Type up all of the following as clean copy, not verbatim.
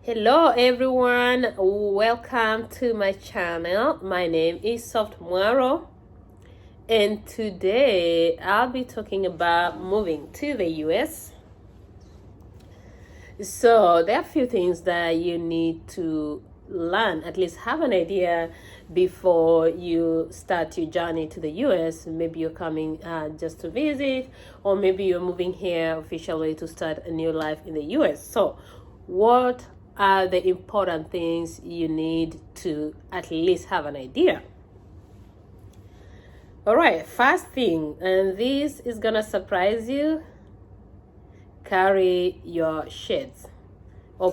Hello everyone, welcome to my channel. My name is SoftMwaro, and today I'll be talking about moving to the US. So there are a few things that you need to learn, at least have an idea before you start your journey to the US. Maybe you're coming just to visit, or maybe you're moving here officially to start a new life in the US. So what are the important things you need to at least have an idea? All right, first thing, and this is gonna surprise you: carry your shades, or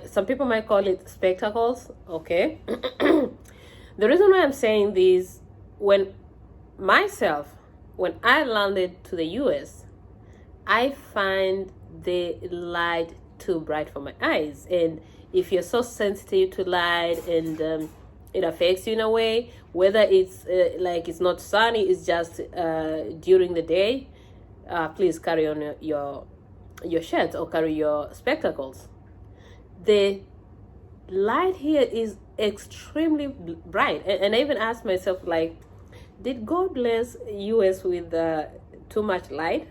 some people might call it spectacles. Okay. The reason why I'm saying this, when I landed to the US, I find the light too bright for my eyes. And if you're so sensitive to light and it affects you in a way, whether it's like it's not sunny, it's just during the day, please carry on your shades or carry your spectacles. The light here is extremely bright, and I even asked myself, like, did God bless US with too much light?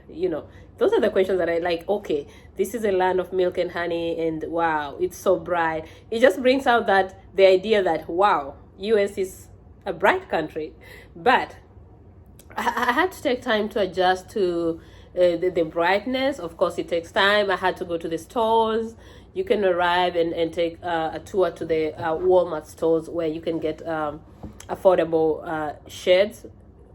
Those are the questions that I like. Okay, this is a land of milk and honey, and wow, it's so bright. It just brings out the idea that wow, US is a bright country. But I had to take time to adjust to the brightness. Of course, it takes time. I had to go to the stores. You can arrive and take a tour to the Walmart stores, where you can get affordable shades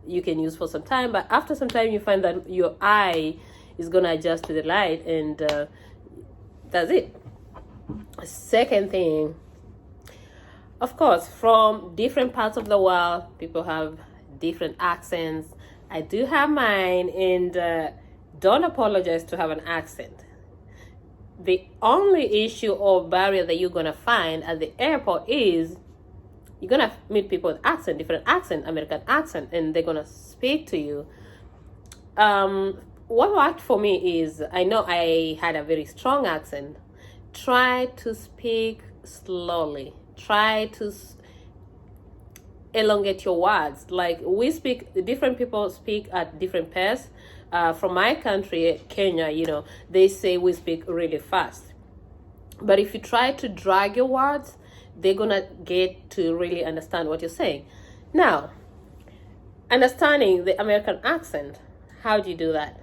you can use for some time. But after some time, you find that your eye is going to adjust to the light, and that's it. Second thing, of course, from different parts of the world, people have different accents. I do have mine, and don't apologize to have an accent. The only issue or barrier that you're going to find at the airport is you're going to meet people with different accent, American accent, and they're going to speak to you. What worked for me is, I know I had a very strong accent. Try to speak slowly. Try to elongate your words. Like, different people speak at different pace. From my country, Kenya, they say we speak really fast. But if you try to drag your words, they're gonna get to really understand what you're saying. Now, understanding the American accent, how do you do that?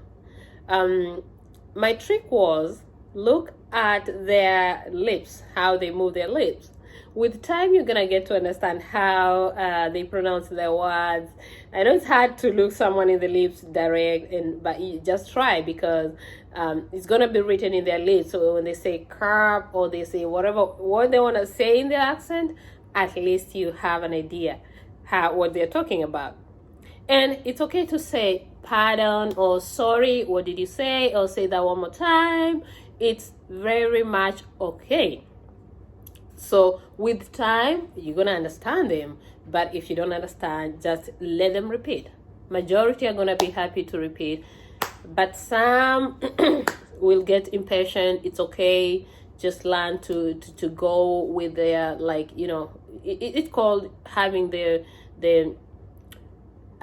My trick was, look at their lips, how they move their lips. With time, you're gonna get to understand how they pronounce their words. I know it's hard to look someone in the lips direct, but you just try, because it's gonna be written in their lips. So when they say carb, or they say what they want to say in their accent, at least you have an idea what they're talking about. And it's okay to say pardon or sorry, what did you say, or say that one more time. It's very much okay. So with time, you're gonna understand them. But if you don't understand, just let them repeat. Majority are gonna be happy to repeat, but some will get impatient. It's okay. Just learn to go with their, it's called having the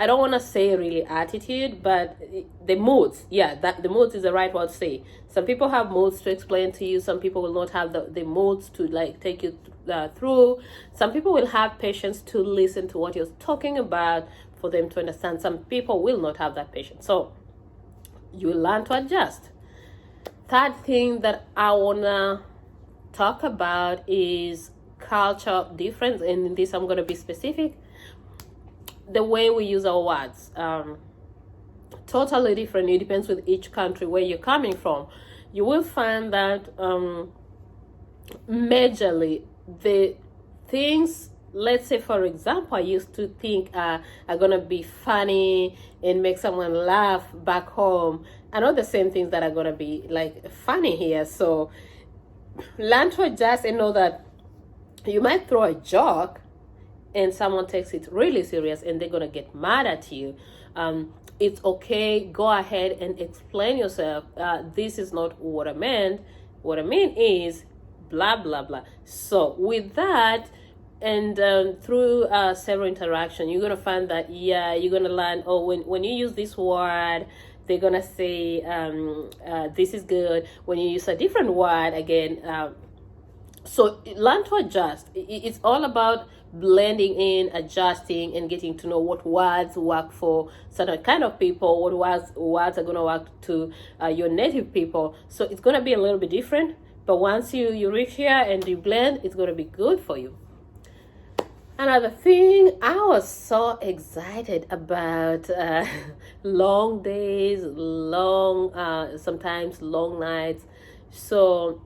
I don't want to say really attitude, but the moods. Yeah, the moods is the right word to say. Some people have moods to explain to you. Some people will not have the moods to take you through. Some people will have patience to listen to what you're talking about for them to understand. Some people will not have that patience. So you learn to adjust. Third thing that I want to talk about is culture difference. And in this, I'm going to be specific. The way we use our words, totally different. It depends with each country where you're coming from. You will find that majorly the things, let's say for example, I used to think are gonna be funny and make someone laugh back home, are not the same things that are gonna be like funny here. So learn to adjust and know that you might throw a joke and someone takes it really serious and they're gonna get mad at you. It's okay. Go ahead and explain yourself. This is not what I meant. What I mean is, blah blah blah. So with that, and through several interaction, you're gonna find that, yeah, you're gonna learn, oh, when you use this word, they're gonna say this is good. When you use a different word again, so learn to adjust. It's all about blending in, adjusting, and getting to know what words work for certain kind of people, what words are going to work to your native people. So it's going to be a little bit different, but once you reach here and you blend, it's going to be good for you. Another thing, I was so excited about long days, sometimes long nights. So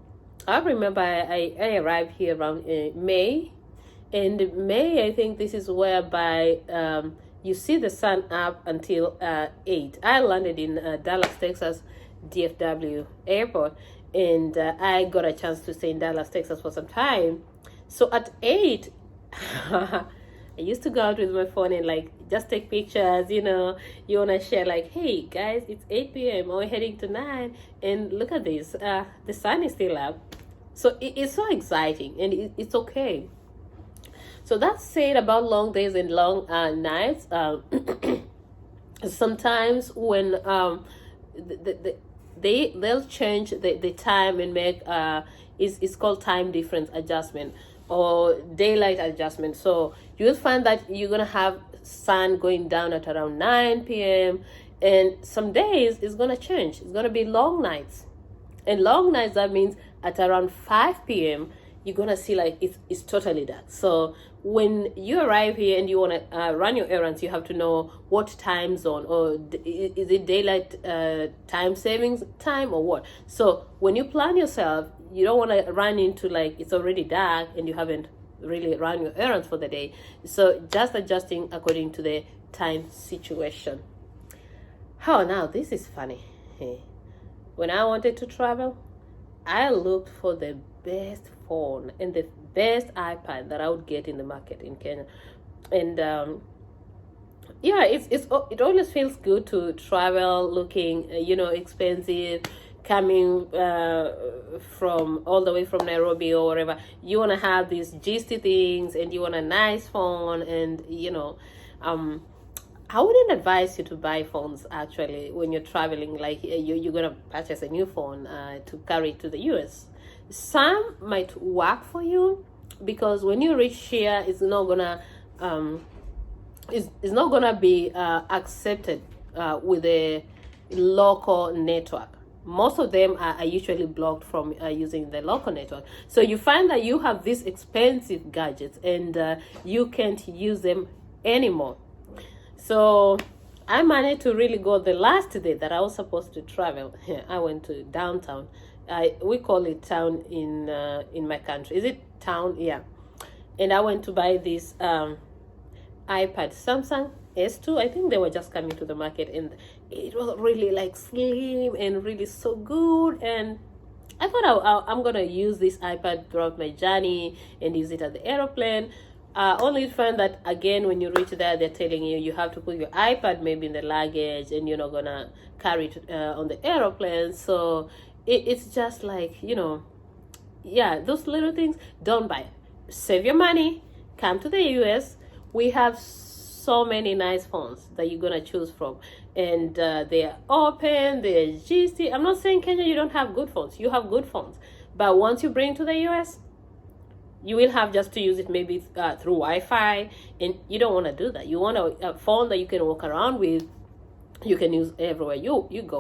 I remember I arrived here around May, and May, I think this is whereby you see the sun up until 8. I landed in Dallas, Texas, DFW airport, and I got a chance to stay in Dallas, Texas for some time. So at 8, I used to go out with my phone and like just take pictures, you want to share like, hey guys, it's 8 p.m. We're heading to 9, and look at this, the sun is still up. So it's so exciting, and it's okay. So that's said about long days and long nights. Sometimes when they'll change the time and make it's called time difference adjustment or daylight adjustment. So you'll find that you're gonna have sun going down at around 9 p.m. and some days it's gonna change. It's gonna be long nights, and long nights, that means at around 5 p.m. you're gonna see like it's totally dark. So when you arrive here and you want to run your errands, you have to know what time zone, or is it daylight time savings time or what. So when you plan yourself, you don't want to run into like it's already dark and you haven't really run your errands for the day. So just adjusting according to the time situation. Oh, now this is funny. When I wanted to travel, I looked for the best phone and the best iPad that I would get in the market in Kenya. And yeah, it always feels good to travel looking expensive, coming from all the way from Nairobi or wherever. You want to have these gisty things, and you want a nice phone, and I wouldn't advise you to buy phones actually when you're traveling. Like you're gonna purchase a new phone to carry to the US. Some might work for you because when you reach here, it's not gonna be accepted with a local network. Most of them are usually blocked from using the local network. So you find that you have these expensive gadgets and you can't use them anymore. So I managed to really go the last day that I was supposed to travel. I went to downtown. We call it town in my country. Is it town? Yeah. And I went to buy this iPad, Samsung S2. I think they were just coming to the market, and it was really like slim and really so good. And I thought I'm gonna use this iPad throughout my journey and use it at the airplane. Only to find that again when you reach there, they're telling you have to put your iPad maybe in the luggage, and you're not gonna carry it on the airplane. So it's just like yeah, those little things, don't buy. Save your money, come to the US. We have so many nice phones that you're gonna choose from, and they're open, they're gisty. I'm not saying Kenya you don't have good phones. You have good phones, but once you bring to the US, you will have just to use it maybe through Wi-Fi, and you don't want to do that. You want a phone that you can walk around with, you can use everywhere you go.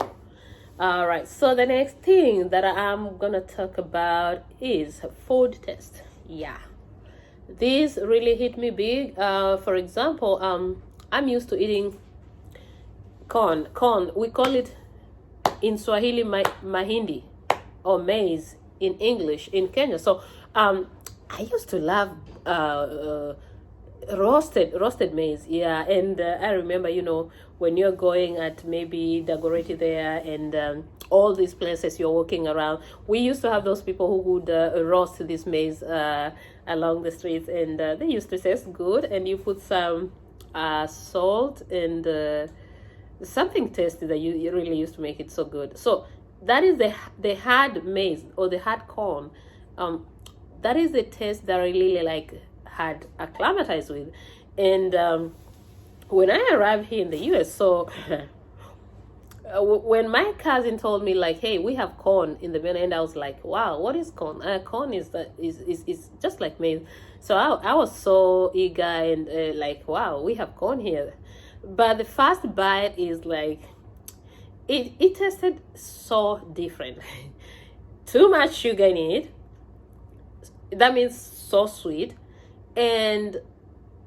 All right, so the next thing that I'm gonna talk about is food test. Yeah, this really hit me big. For example, I'm used to eating corn. We call it in Swahili mahindi, or maize in English in Kenya. So I used to love roasted maize. Yeah, and I remember when you're going at maybe Dagoretti there and all these places you're walking around, we used to have those people who would roast this maize along the streets, and they used to taste good, and you put some salt and something tasty that you really used to make it so good. So that is the hard maize or the hard corn. that is the taste that I really like had acclimatized with. And when I arrived here in the US, so when my cousin told me like, hey, we have corn in the menu, and I was like, wow, what is corn? Corn is just like maize. So I was so eager and like, wow, we have corn here. But the first bite is like, it tasted so different. Too much sugar in it. That means so sweet. And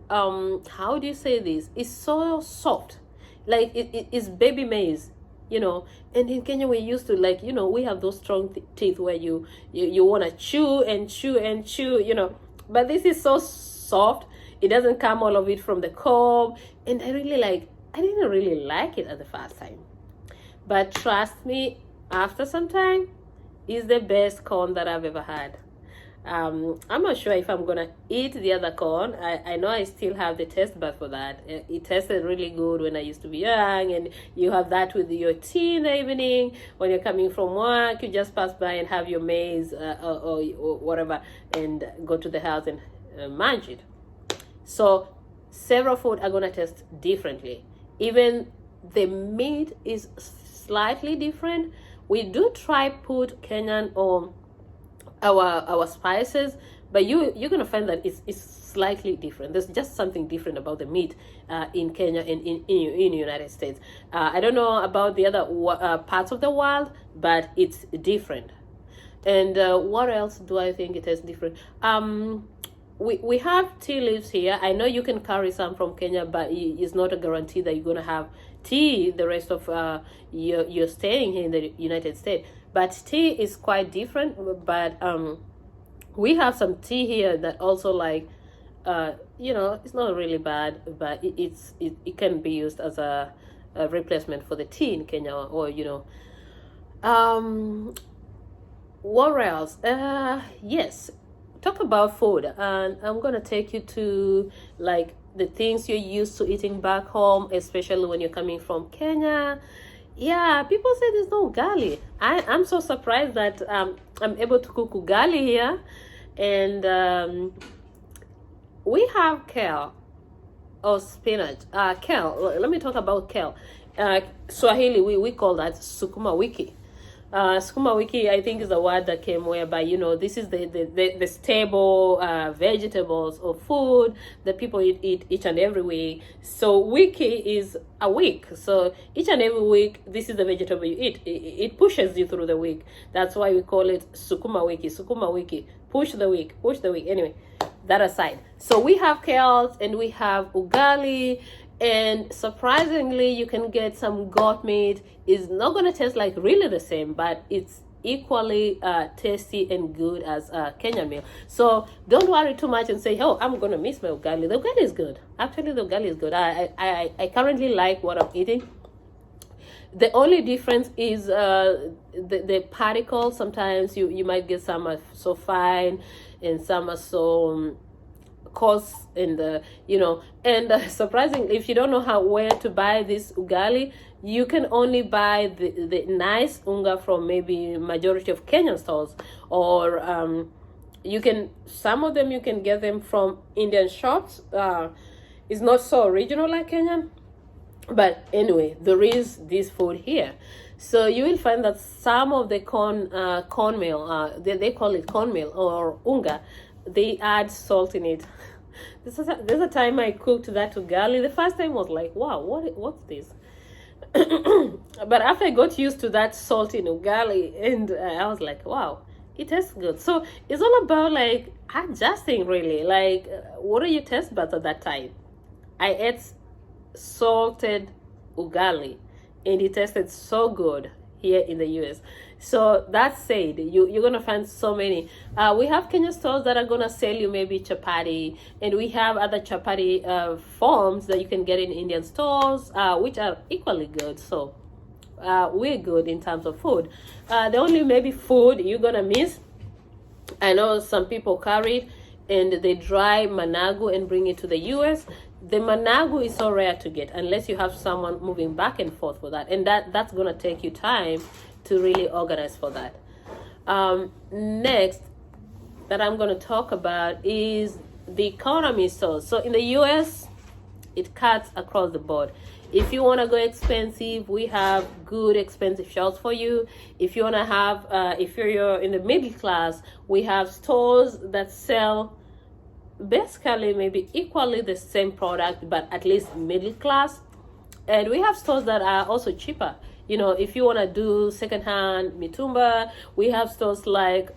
how do you say this? It's so soft. Like it's baby maize, you know. And in Kenya we used to, like, you know, we have those strong teeth where you want to chew and chew and chew, you know. But this is so soft. It doesn't come all of it from the cob. And I didn't really like it at the first time. But trust me, after some time, it's the best corn that I've ever had. I'm not sure if I'm gonna eat the other corn. I know I still have the taste bud for that. It tasted really good when I used to be young, and you have that with your tea in the evening. When you're coming from work, you just pass by and have your maize or whatever, and go to the house and munch it. So several food are gonna taste differently. Even the meat is slightly different. We do try put Kenyan or our spices, but you're gonna find that it's slightly different. There's just something different about the meat in Kenya and in the United States. I don't know about the other parts of the world, but it's different. And what else do I think it is different? We have tea leaves here. I know you can carry some from Kenya, but it's not a guarantee that you're gonna have tea the rest of you're staying here in the United States. But tea is quite different. But we have some tea here that also, like, you know, it's not really bad, but it can be used as a replacement for the tea in Kenya, or you know. What else? Yes, talk about food, and I'm gonna take you to like the things you're used to eating back home, especially when you're coming from Kenya. Yeah, people say there's no ugali. I'm so surprised that I'm able to cook ugali here. And we have kale or spinach. Kale, let me talk about kale. Swahili, we call that sukuma wiki. Sukuma wiki, I think, is a word that came whereby, you know, this is the stable vegetables or food that people eat each and every week. So wiki is a week. So each and every week, this is the vegetable you eat. It pushes you through the week. That's why we call it sukuma wiki. Sukuma wiki. Push the week. Push the week. Anyway, that aside. So we have kales and we have ugali. And surprisingly, you can get some goat meat. It's not going to taste like really the same, but it's equally tasty and good as Kenyan meal. So don't worry too much and say, oh, I'm going to miss my ugali. The ugali is good. Actually, the ugali is good. I currently like what I'm eating. The only difference is the particles. Sometimes you might get some are so fine and some are so coarse, and you know, and surprisingly, if you don't know where to buy this ugali, you can only buy the nice unga from maybe majority of Kenyan stores, or you can, some of them you can get them from Indian shops. It's not so original like Kenyan, but anyway, there is this food here. So you will find that some of the cornmeal, they call it cornmeal or unga, they add salt in it. There's a time I cooked that ugali. The first time was like, wow, what's this? But after I got used to that salt in ugali, and I was like, wow, it tastes good. So it's all about like adjusting, really. Like, what are your taste buds at that time? I ate salted ugali, and it tasted so good here in the US. So that said, you're gonna find so many. We have Kenyan stores that are gonna sell you maybe chapati, and we have other chapati forms that you can get in Indian stores, which are equally good. So we're good in terms of food. The only maybe food you're gonna miss, I know some people carry it and they dry managu and bring it to the US. The managu is so rare to get unless you have someone moving back and forth for that, and that's gonna take you time to really organize for that. Next, that I'm going to talk about is the economy stores. So in the US, it cuts across the board. If you want to go expensive, we have good expensive shops for you. If you want to have, if you're in the middle class, we have stores that sell basically maybe equally the same product, but at least middle class. And we have stores that are also cheaper. You know, if you want to do secondhand mitumba, we have stores like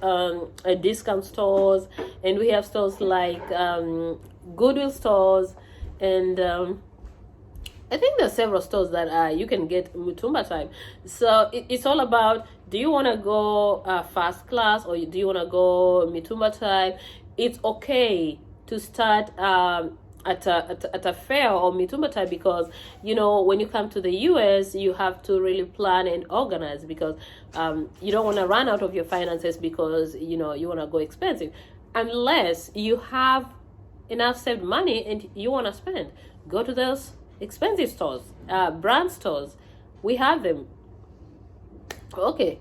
discount stores, and we have stores like Goodwill stores, and I think there's several stores that you can get mitumba type. So it's all about, do you want to go fast class, or do you want to go mitumba type? It's okay to start at a fair or mitumba type, because you know, when you come to the US, you have to really plan and organize, because you don't want to run out of your finances because you know you want to go expensive, unless you have enough saved money and you want to spend. Go to those expensive stores, brand stores. We have them. Okay.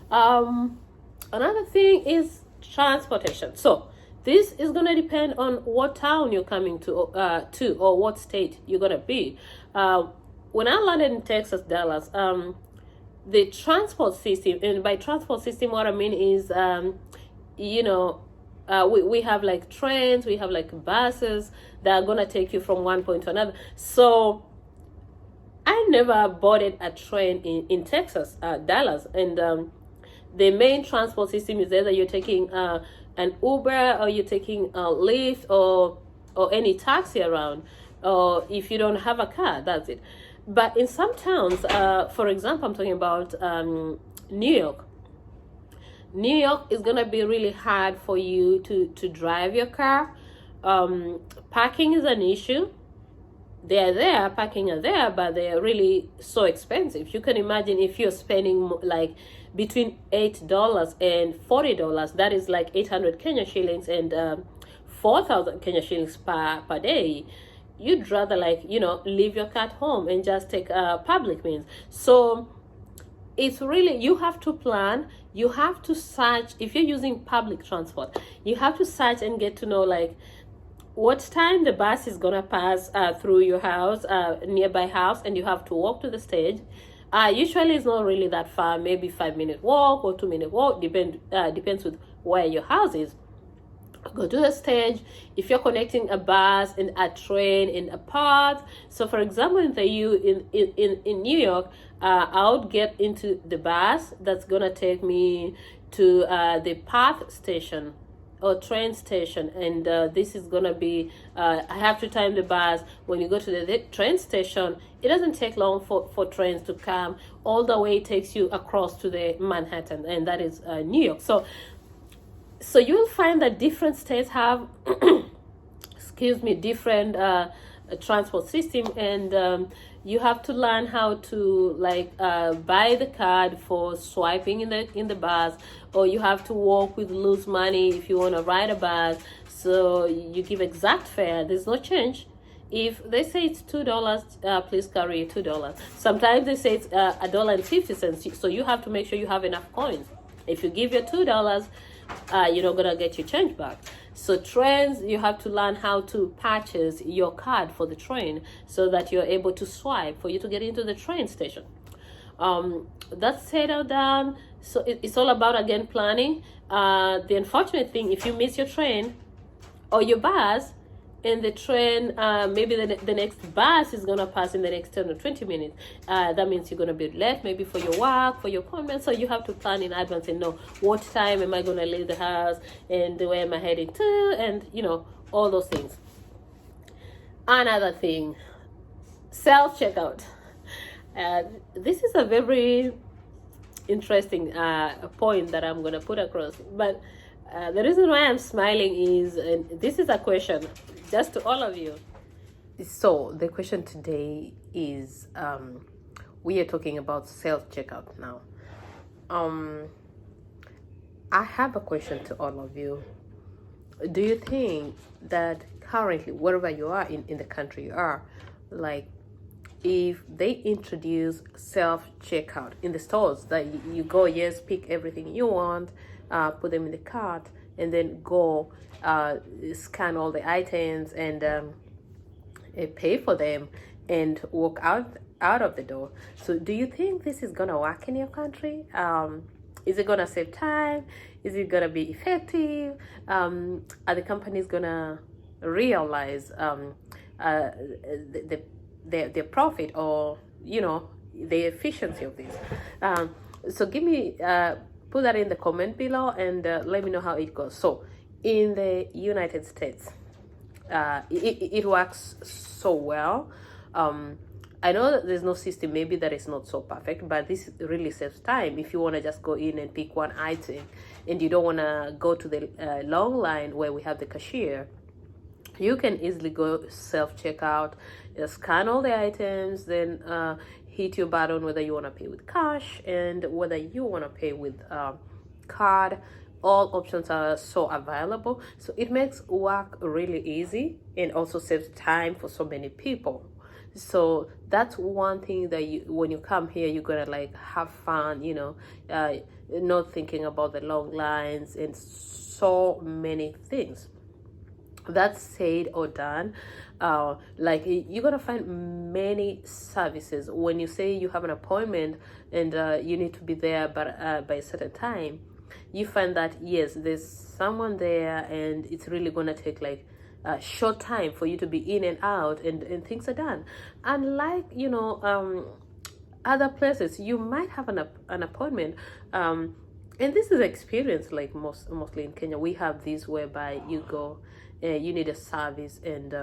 Another thing is transportation. So this is going to depend on what town you're coming to or what state you're going to be. When I landed in Texas, Dallas, the transport system, and by transport system, what I mean is, you know, we have like trains, we have like buses that are going to take you from one point to another. So I never boarded a train in Texas, Dallas, and the main transport system is either you're taking an Uber, or you're taking a Lyft, or any taxi around, or if you don't have a car, that's it. But in some towns, for example, I'm talking about New York. New York is gonna be really hard for you to drive your car. Parking is an issue. Parking are there, but they're really so expensive. You can imagine if you're spending like between $8 and $40, that is like 800 Kenya shillings and 4,000 Kenya shillings per day. You'd rather, like, you know, leave your car at home and just take public means. So it's really, you have to plan, you have to search. If you're using public transport, you have to search and get to know like what time the bus is gonna pass through your house, nearby house, and you have to walk to the stage. Usually it's not really that far, maybe 5-minute walk or 2-minute walk, depends with where your house is. Go to the stage. If you're connecting a bus and a train in a path, so for example in New York, I would get into the bus that's gonna take me to the path station or train station, and this is gonna be I have to time the bus. When you go to the train station, it doesn't take long for trains to come all the way. It takes you across to the Manhattan, and that is New York. So you'll find that different states have excuse me, different transport system, and you have to learn how to like buy the card for swiping in the bus, or you have to walk with loose money if you want to ride a bus. So you give exact fare. There's no change. If they say it's $2, please carry $2. Sometimes they say it's $1.50. So you have to make sure you have enough coins. If you give your $2, you're not gonna get your change back. So trains, you have to learn how to purchase your card for the train so that you're able to swipe for you to get into the train station. That's settled down. So it's all about, again, planning. The unfortunate thing, if you miss your train or your bus, and the train, maybe the next bus is gonna pass in the next 10 or 20 minutes. That means you're gonna be late, maybe for your work, for your appointment. So you have to plan in advance and know what time am I gonna leave the house, and where am I heading to, and you know, all those things. Another thing, self-checkout. This is a very interesting point that I'm gonna put across, but the reason why I'm smiling is, and this is a question just to all of you. So the question today is, we are talking about self-checkout now. I have a question to all of you. Do you think that currently, wherever you are in the country you are, like, if they introduce self-checkout in the stores, that you go, yes, pick everything you want, put them in the cart, and then go scan all the items and pay for them and walk out of the door. So do you think this is gonna work in your country? Is it gonna save time? Is it gonna be effective? Are the companies gonna realize the profit, or the efficiency of this? So give me put that in the comment below, and let me know how it goes. So in the United States, it works so well. I know that there's no system maybe that is not so perfect, but this really saves time. If you want to just go in and pick one item and you don't want to go to the long line where we have the cashier, you can easily go self-checkout, scan all the items, then hit your button whether you want to pay with cash and whether you want to pay with card. All options are so available, so it makes work really easy and also saves time for so many people. So that's one thing that when you come here, you're gonna like have fun, not thinking about the long lines and so many things. That's said or done, like you're gonna find many services when you say you have an appointment and you need to be there by a certain time. You find that yes, there's someone there, and it's really gonna take like a short time for you to be in and out, and things are done. Unlike other places, you might have an appointment, and this is experience like mostly in Kenya. We have this whereby you go, you need a service, and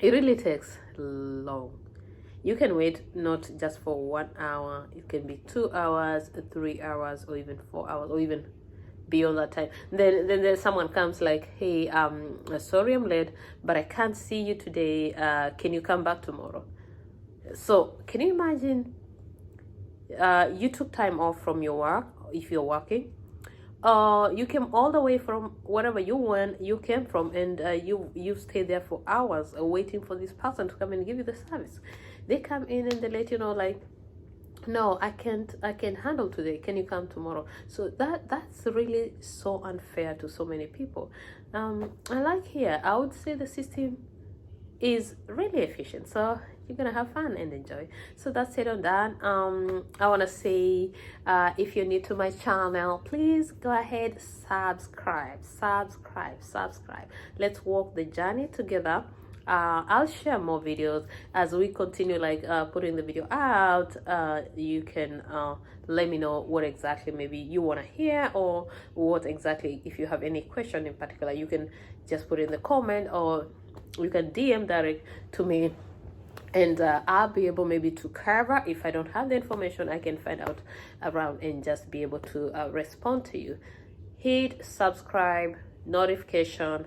it really takes long. You can wait not just for 1 hour, it can be 2 hours, 3 hours, or even 4 hours, or even beyond that time. Then someone comes like, hey, sorry I'm late, but I can't see you today. Can you come back tomorrow? So can you imagine you took time off from your work, if you're working, you came all the way from wherever you came from, and you stayed there for hours waiting for this person to come and give you the service. They come in and they let you know like, no, I can't handle today, can you come tomorrow? So that's really so unfair to so many people. And like here, I would say the system is really efficient, so you're gonna have fun and enjoy. So that's it on that. I want to say, if you're new to my channel, please go ahead, subscribe. Let's walk the journey together. I'll share more videos as we continue like putting the video out. You can let me know what exactly maybe you want to hear, or what exactly, if you have any question in particular, you can just put in the comment, or you can DM direct to me, and I'll be able maybe to cover. If I don't have the information, I can find out around and just be able to respond to you. Hit subscribe, notification,